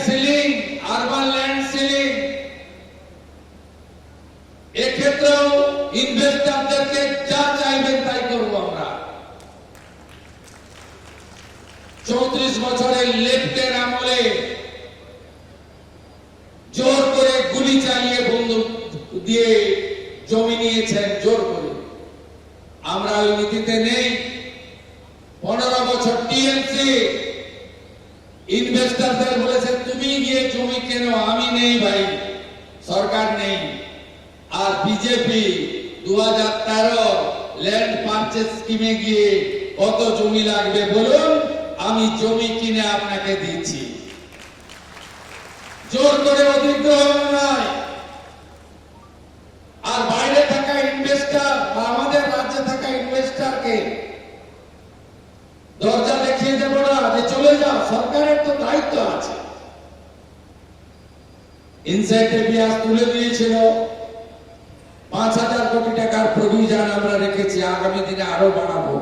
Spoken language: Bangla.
সিলিং, আরবান ল্যান্ড সিলিং, এক্ষেত্রেও ইনভেস্টরদেরকে যা চাইবেন তাই করবো আমরা। 34 বছরের লেফটের আমলে জোর করে গুলি চালিয়ে বন্দুক দিয়ে জমি নিয়েছেন জোর করে। আমরা ওই নীতিতে নেই। 15 বছর টিএমসি ইনভেস্টরদের বলেছে তুমি গিয়ে জমি কেন, আমি নেই ভাই, সরকার নেই। আর বিজেপি 2013 ল্যান্ড পারচেজ স্কিমে গিয়ে কত জমি লাগবে বলুন, আমি জমি কিনে আপনাকে দিচ্ছি। জোর করে অধিগ্রহণ নয়। আর বাইরে থাকা ইনভেস্টর বা আমাদের রাজ্যে থাকা ইনভেস্টরকে দরজা দেখিয়ে দেবো না যে চলে যাও, সরকারের তো দায়িত্ব আছে। ইনসেন্টিভ তুলে দিয়েছিল, 5,000 কোটি টাকার প্রভিশন আমরা রেখেছি, আগামী দিনে আরো বাড়াবো।